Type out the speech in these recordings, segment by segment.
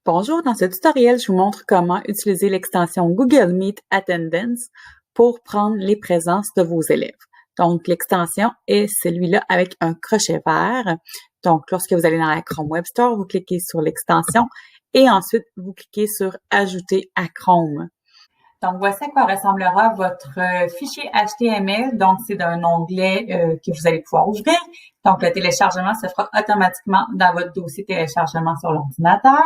Bonjour, dans ce tutoriel, je vous montre comment utiliser l'extension Google Meet Attendance pour prendre les présences de vos élèves. Donc, l'extension est celui-là avec un crochet vert. Donc, lorsque vous allez dans la Chrome Web Store, vous cliquez sur l'extension et ensuite, vous cliquez sur « Ajouter à Chrome ». Donc, voici à quoi ressemblera votre fichier HTML. Donc, c'est d'un onglet que vous allez pouvoir ouvrir. Donc, le téléchargement se fera automatiquement dans votre dossier téléchargement sur l'ordinateur.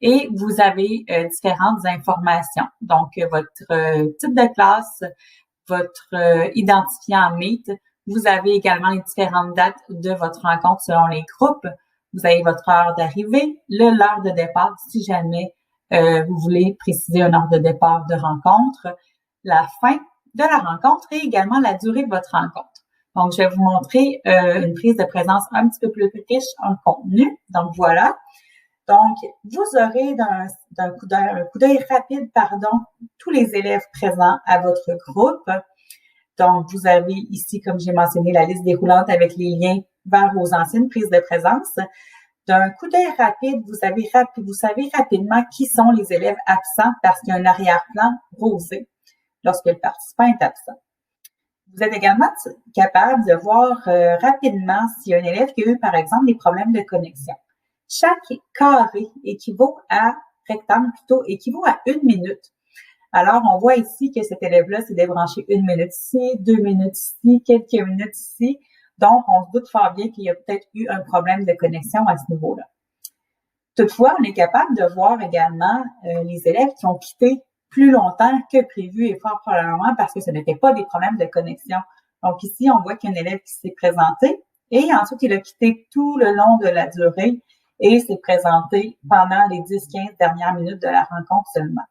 Et vous avez différentes informations. Donc, votre type de classe, votre identifiant Meet. Vous avez également les différentes dates de votre rencontre selon les groupes. Vous avez votre heure d'arrivée, l'heure de départ si jamais vous voulez préciser une heure de départ de rencontre, la fin de la rencontre et également la durée de votre rencontre. Donc, je vais vous montrer une prise de présence un petit peu plus riche en contenu. Donc, voilà. Donc, vous aurez d'un coup d'œil rapide, tous les élèves présents à votre groupe. Donc, vous avez ici, comme j'ai mentionné, la liste déroulante avec les liens vers vos anciennes prises de présence. D'un coup d'œil rapide, vous savez rapidement qui sont les élèves absents parce qu'il y a un arrière-plan rosé lorsque le participant est absent. Vous êtes également capable de voir rapidement s'il y a un élève qui a eu, par exemple, des problèmes de connexion. Chaque carré rectangle équivaut à 1 minute. Alors, on voit ici que cet élève-là s'est débranché 1 minute ici, 2 minutes ici, quelques minutes ici. Donc, on se doute fort bien qu'il y a peut-être eu un problème de connexion à ce niveau-là. Toutefois, on est capable de voir également les élèves qui ont quitté plus longtemps que prévu et fort probablement parce que ce n'était pas des problèmes de connexion. Donc, ici, on voit qu'il y a un élève qui s'est présenté et ensuite, il a quitté tout le long de la durée et s'est présenté pendant les 10-15 dernières minutes de la rencontre seulement.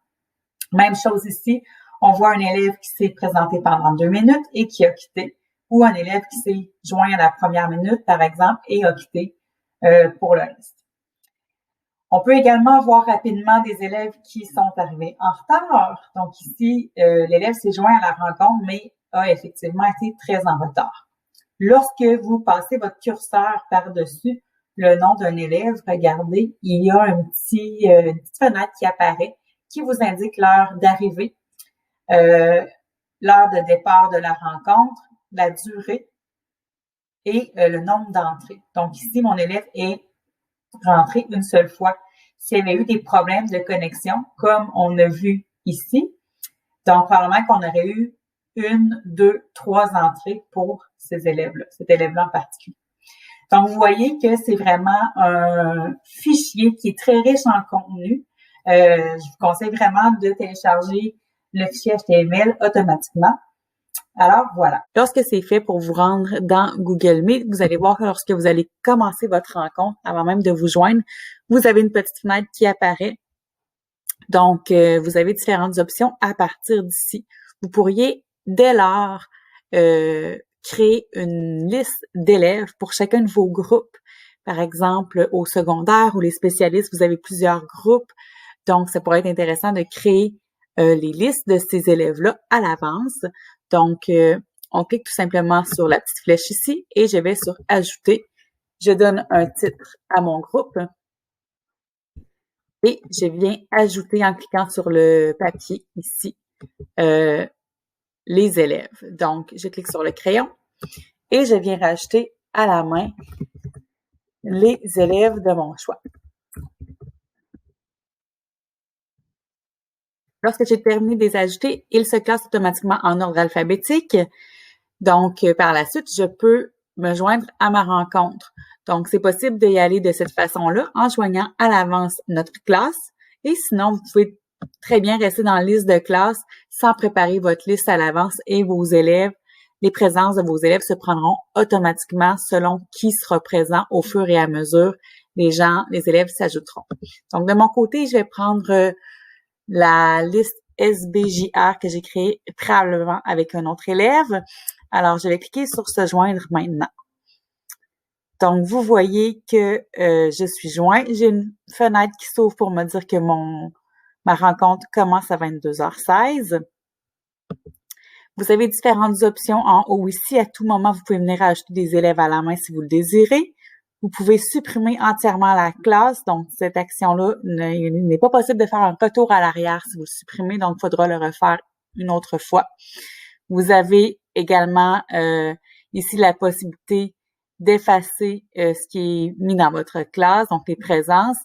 Même chose ici, on voit un élève qui s'est présenté pendant 2 minutes et qui a quitté, ou un élève qui s'est joint à la première minute, par exemple, et a quitté pour le reste. On peut également voir rapidement des élèves qui sont arrivés en retard. Donc ici, l'élève s'est joint à la rencontre, mais a effectivement été très en retard. Lorsque vous passez votre curseur par-dessus le nom d'un élève, regardez, il y a une petite fenêtre qui apparaît qui vous indique l'heure d'arrivée, l'heure de départ de la rencontre, la durée et le nombre d'entrées. Donc ici, mon élève est rentré une seule fois. S'il y avait eu des problèmes de connexion, comme on a vu ici, donc probablement qu'on aurait eu 1, 2, 3 entrées pour ces élèves-là, cet élève-là en particulier. Donc, vous voyez que c'est vraiment un fichier qui est très riche en contenu. Je vous conseille vraiment de télécharger le fichier HTML automatiquement. Alors, voilà. Lorsque c'est fait pour vous rendre dans Google Meet, vous allez voir que lorsque vous allez commencer votre rencontre, avant même de vous joindre, vous avez une petite fenêtre qui apparaît. Donc, vous avez différentes options à partir d'ici. Vous pourriez, dès lors, créer une liste d'élèves pour chacun de vos groupes. Par exemple, au secondaire ou les spécialistes, vous avez plusieurs groupes. Donc, ça pourrait être intéressant de créer les listes de ces élèves-là à l'avance. Donc, on clique tout simplement sur la petite flèche ici et je vais sur « Ajouter ». Je donne un titre à mon groupe et je viens ajouter en cliquant sur le papier ici les élèves. Donc, je clique sur le crayon et je viens rajouter à la main les élèves de mon choix. Lorsque j'ai terminé de les ajouter, ils se classent automatiquement en ordre alphabétique. Donc, par la suite, je peux me joindre à ma rencontre. Donc, c'est possible d'y aller de cette façon-là en joignant à l'avance notre classe. Et sinon, vous pouvez très bien rester dans la liste de classe sans préparer votre liste à l'avance et vos élèves, les présences de vos élèves se prendront automatiquement selon qui sera présent au fur et à mesure. Les élèves s'ajouteront. Donc, de mon côté, je vais prendre la liste SBJR que j'ai créée préalablement avec un autre élève. Alors, je vais cliquer sur « Se joindre maintenant ». Donc, vous voyez que je suis joint. J'ai une fenêtre qui s'ouvre pour me dire que ma rencontre commence à 22h16. Vous avez différentes options en haut ici. À tout moment, vous pouvez venir ajouter des élèves à la main si vous le désirez. Vous pouvez supprimer entièrement la classe. Donc, cette action-là, il n'est pas possible de faire un retour à l'arrière si vous le supprimez. Donc, il faudra le refaire une autre fois. Vous avez également ici la possibilité d'effacer ce qui est mis dans votre classe, donc les présences.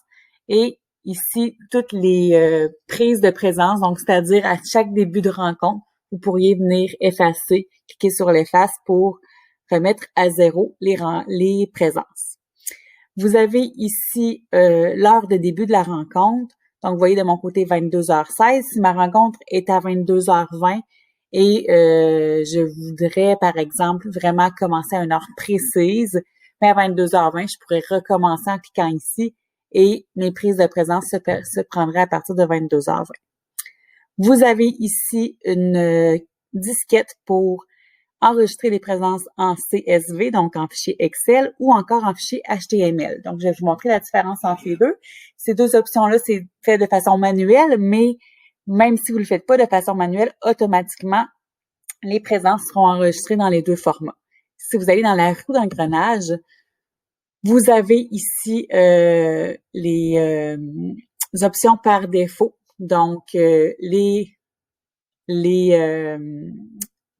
Et ici, toutes les prises de présence, donc c'est-à-dire à chaque début de rencontre, vous pourriez venir effacer, cliquer sur l'efface pour remettre à zéro les présences. Vous avez ici l'heure de début de la rencontre. Donc, vous voyez de mon côté 22h16. Si ma rencontre est à 22h20 et je voudrais, par exemple, vraiment commencer à une heure précise, mais à 22h20, je pourrais recommencer en cliquant ici et mes prises de présence se prendraient à partir de 22h20. Vous avez ici une disquette pour enregistrer les présences en CSV, donc en fichier Excel, ou encore en fichier HTML. Donc, je vais vous montrer la différence entre les deux. Ces deux options-là, c'est fait de façon manuelle, mais même si vous ne le faites pas de façon manuelle, automatiquement, les présences seront enregistrées dans les deux formats. Si vous allez dans la roue d'engrenage, vous avez ici les options par défaut. Donc, les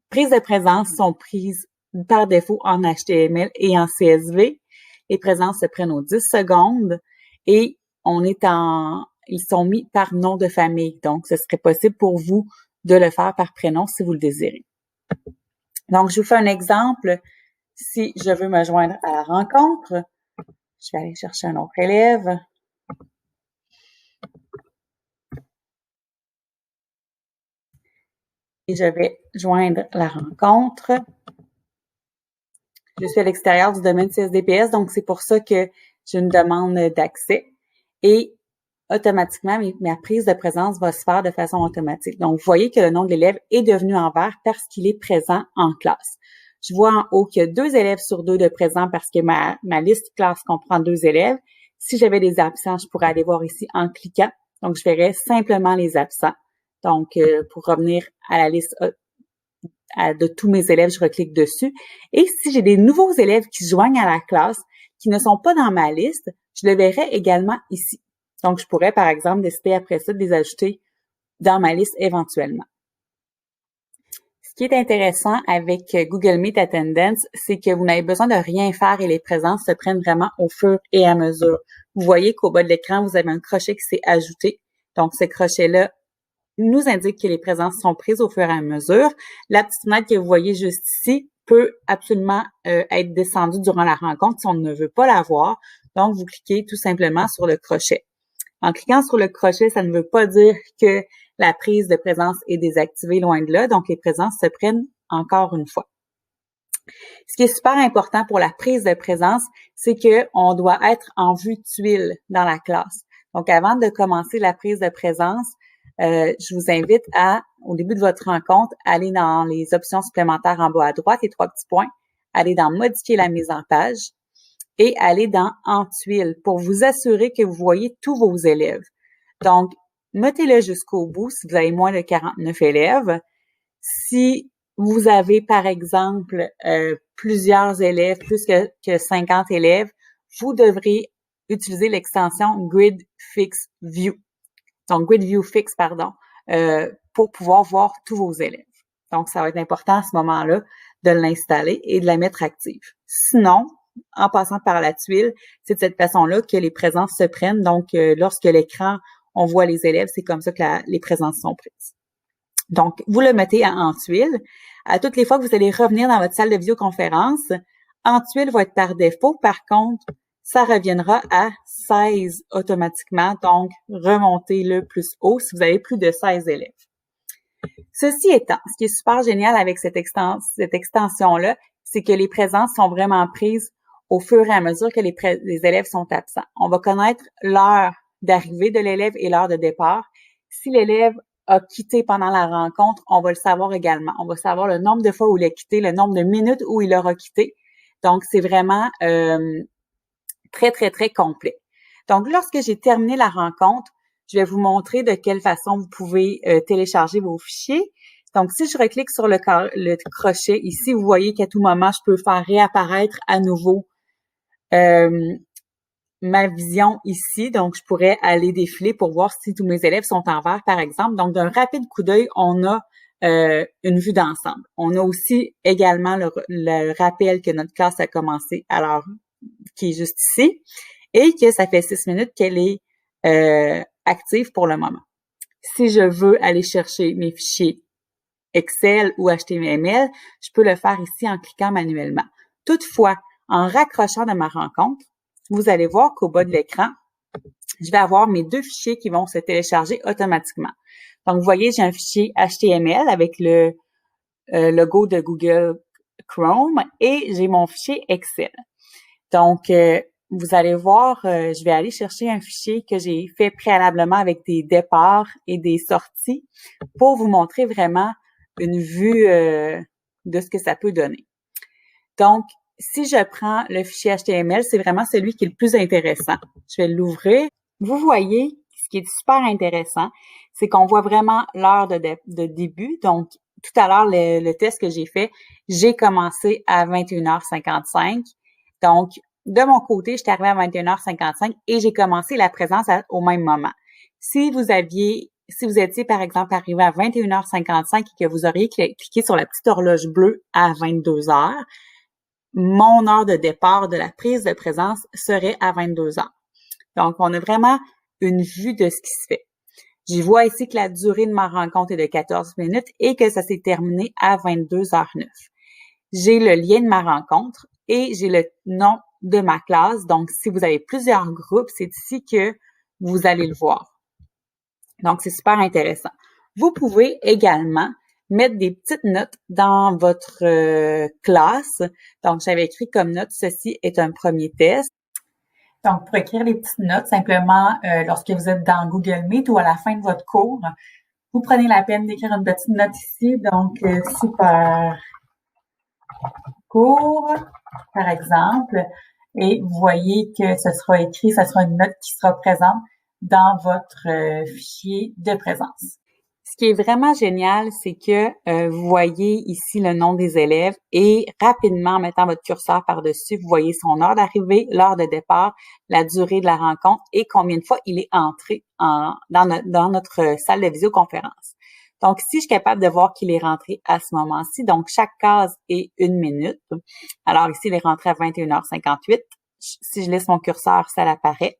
prises de présence sont prises par défaut en HTML et en CSV. Les présences se prennent aux 10 secondes et ils sont mis par nom de famille. Donc, ce serait possible pour vous de le faire par prénom si vous le désirez. Donc, je vous fais un exemple. Si je veux me joindre à la rencontre, je vais aller chercher un autre élève. Et je vais joindre la rencontre. Je suis à l'extérieur du domaine CSDPS, donc c'est pour ça que j'ai une demande d'accès. Et automatiquement, ma prise de présence va se faire de façon automatique. Donc, vous voyez que le nom de l'élève est devenu en vert parce qu'il est présent en classe. Je vois en haut qu'il y a 2 élèves sur 2 de présents parce que ma liste classe comprend 2 élèves. Si j'avais des absents, je pourrais aller voir ici en cliquant. Donc, je verrais simplement les absents. Donc, pour revenir à la liste de tous mes élèves, je reclique dessus. Et si j'ai des nouveaux élèves qui se joignent à la classe, qui ne sont pas dans ma liste, je le verrai également ici. Donc, je pourrais, par exemple, décider après ça de les ajouter dans ma liste éventuellement. Ce qui est intéressant avec Google Meet Attendance, c'est que vous n'avez besoin de rien faire et les présences se prennent vraiment au fur et à mesure. Vous voyez qu'au bas de l'écran, vous avez un crochet qui s'est ajouté. Donc, ce crochet-là nous indique que les présences sont prises au fur et à mesure. La petite fenêtre que vous voyez juste ici peut absolument être descendue durant la rencontre si on ne veut pas la voir. Donc, vous cliquez tout simplement sur le crochet. En cliquant sur le crochet, ça ne veut pas dire que la prise de présence est désactivée, loin de là. Donc, les présences se prennent encore une fois. Ce qui est super important pour la prise de présence, c'est qu'on doit être en vue tuile dans la classe. Donc, avant de commencer la prise de présence, je vous invite au début de votre rencontre, aller dans les options supplémentaires en bas à droite, les 3 petits points, aller dans modifier la mise en page et aller dans en tuile pour vous assurer que vous voyez tous vos élèves. Donc, notez-le jusqu'au bout si vous avez moins de 49 élèves. Si vous avez, par exemple, plusieurs élèves, plus que 50 élèves, vous devrez utiliser l'extension Grid Fix View. Donc, Grid View Fix, pour pouvoir voir tous vos élèves. Donc, ça va être important à ce moment-là de l'installer et de la mettre active. Sinon, en passant par la tuile, c'est de cette façon-là que les présences se prennent. Donc, lorsque l'écran, on voit les élèves, c'est comme ça que les présences sont prises. Donc, vous le mettez en tuile. À toutes les fois que vous allez revenir dans votre salle de vidéoconférence, en tuile va être par défaut. Par contre, ça reviendra à 16 automatiquement. Donc, remontez-le plus haut si vous avez plus de 16 élèves. Ceci étant, ce qui est super génial avec cette extension-là, c'est que les présences sont vraiment prises au fur et à mesure que les élèves sont absents. On va connaître l'heure d'arrivée de l'élève et l'heure de départ. Si l'élève a quitté pendant la rencontre, on va le savoir également. On va savoir le nombre de fois où il a quitté, le nombre de minutes où il aura quitté. Donc, c'est vraiment très, très, très complet. Donc, lorsque j'ai terminé la rencontre, je vais vous montrer de quelle façon vous pouvez télécharger vos fichiers. Donc, si je reclique sur le crochet ici, vous voyez qu'à tout moment, je peux faire réapparaître à nouveau ma vision ici. Donc, je pourrais aller défiler pour voir si tous mes élèves sont en vert, par exemple. Donc, d'un rapide coup d'œil, on a une vue d'ensemble. On a aussi également le rappel que notre classe a commencé à l'heure qui est juste ici et que ça fait 6 minutes qu'elle est active pour le moment. Si je veux aller chercher mes fichiers Excel ou HTML, je peux le faire ici en cliquant manuellement. Toutefois, en raccrochant de ma rencontre, vous allez voir qu'au bas de l'écran, je vais avoir mes 2 fichiers qui vont se télécharger automatiquement. Donc, vous voyez, j'ai un fichier HTML avec le logo de Google Chrome et j'ai mon fichier Excel. Donc, vous allez voir, je vais aller chercher un fichier que j'ai fait préalablement avec des départs et des sorties pour vous montrer vraiment une vue de ce que ça peut donner. Donc, si je prends le fichier HTML, c'est vraiment celui qui est le plus intéressant. Je vais l'ouvrir. Vous voyez, ce qui est super intéressant, c'est qu'on voit vraiment l'heure de début. Donc, tout à l'heure, le test que j'ai fait, j'ai commencé à 21h55. Donc, de mon côté, j'étais arrivée à 21h55 et j'ai commencé la présence au même moment. Si vous étiez, par exemple, arrivé à 21h55 et que vous auriez cliqué sur la petite horloge bleue à 22h, mon heure de départ de la prise de présence serait à 22h. Donc, on a vraiment une vue de ce qui se fait. Je vois ici que la durée de ma rencontre est de 14 minutes et que ça s'est terminé à 22h09. J'ai le lien de ma rencontre et j'ai le nom de ma classe. Donc, si vous avez plusieurs groupes, c'est ici que vous allez le voir. Donc, c'est super intéressant. Vous pouvez également mettre des petites notes dans votre classe. Donc, j'avais écrit comme note, ceci est un premier test. Donc, pour écrire les petites notes, simplement, lorsque vous êtes dans Google Meet ou à la fin de votre cours, vous prenez la peine d'écrire une petite note ici. Donc, super cours, par exemple. Et vous voyez que ce sera écrit, ce sera une note qui sera présente dans votre fichier de présence. Ce qui est vraiment génial, c'est que vous voyez ici le nom des élèves et rapidement, en mettant votre curseur par-dessus, vous voyez son heure d'arrivée, l'heure de départ, la durée de la rencontre et combien de fois il est entré dans notre salle de visioconférence. Donc, ici, je suis capable de voir qu'il est rentré à ce moment-ci. Donc, chaque case est 1 minute. Alors, ici, il est rentré à 21h58. Si je laisse mon curseur, ça l'apparaît.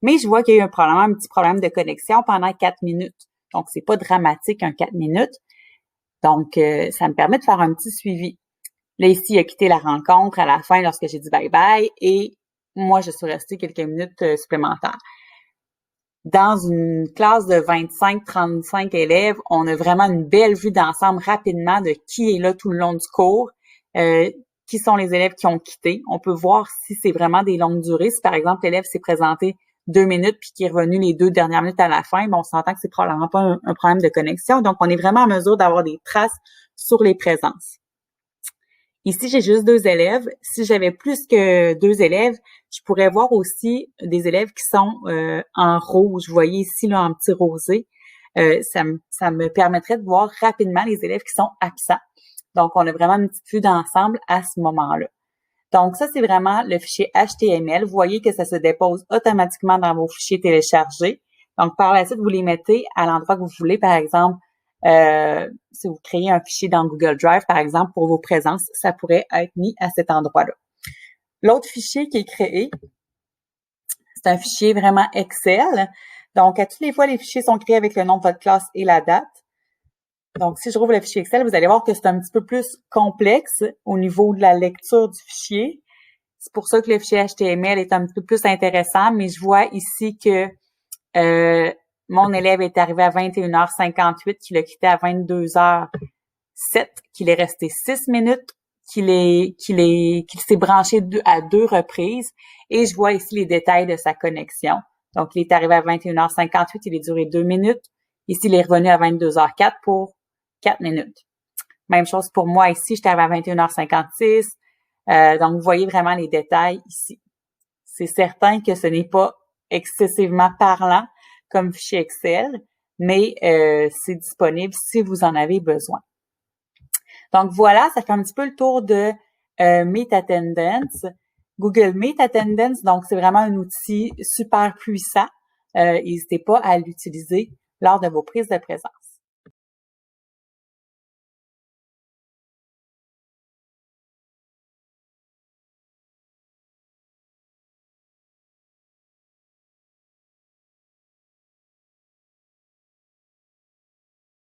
Mais je vois qu'il y a eu un petit problème de connexion pendant 4 minutes. Donc, c'est pas dramatique, 4 minutes. Donc, ça me permet de faire un petit suivi. Là, ici, il a quitté la rencontre à la fin lorsque j'ai dit bye-bye et moi, je suis restée quelques minutes supplémentaires. Dans une classe de 25-35 élèves, on a vraiment une belle vue d'ensemble rapidement de qui est là tout le long du cours, qui sont les élèves qui ont quitté. On peut voir si c'est vraiment des longues durées. Si, par exemple, l'élève s'est présenté 2 minutes puis qui est revenu les 2 dernières minutes à la fin, on s'entend que c'est probablement pas un problème de connexion. Donc, on est vraiment en mesure d'avoir des traces sur les présences. Ici, j'ai juste 2 élèves. Si j'avais plus que 2 élèves, je pourrais voir aussi des élèves qui sont en rouge. Vous voyez ici, là, en petit rosé. Ça me permettrait de voir rapidement les élèves qui sont absents. Donc, on a vraiment une petite vue d'ensemble à ce moment-là. Donc, ça, c'est vraiment le fichier HTML. Vous voyez que ça se dépose automatiquement dans vos fichiers téléchargés. Donc, par la suite, vous les mettez à l'endroit que vous voulez. Par exemple, si vous créez un fichier dans Google Drive, par exemple, pour vos présences, ça pourrait être mis à cet endroit-là. L'autre fichier qui est créé, c'est un fichier vraiment Excel. Donc, à toutes les fois, les fichiers sont créés avec le nom de votre classe et la date. Donc, si je rouvre le fichier Excel, vous allez voir que c'est un petit peu plus complexe au niveau de la lecture du fichier. C'est pour ça que le fichier HTML est un petit peu plus intéressant, mais je vois ici que mon élève est arrivé à 21h58, qu'il a quitté à 22h07, qu'il est resté 6 minutes, qu'il s'est branché à 2 reprises. Et je vois ici les détails de sa connexion. Donc, il est arrivé à 21h58, il est duré 2 minutes. Ici, il est revenu à 22h04 pour 4 minutes. Même chose pour moi ici, j'étais arrivée à 21h56. Donc, vous voyez vraiment les détails ici. C'est certain que ce n'est pas excessivement parlant comme fichier Excel, mais c'est disponible si vous en avez besoin. Donc, voilà, ça fait un petit peu le tour de Meet Attendance. Google Meet Attendance, donc c'est vraiment un outil super puissant. N'hésitez pas à l'utiliser lors de vos prises de présence.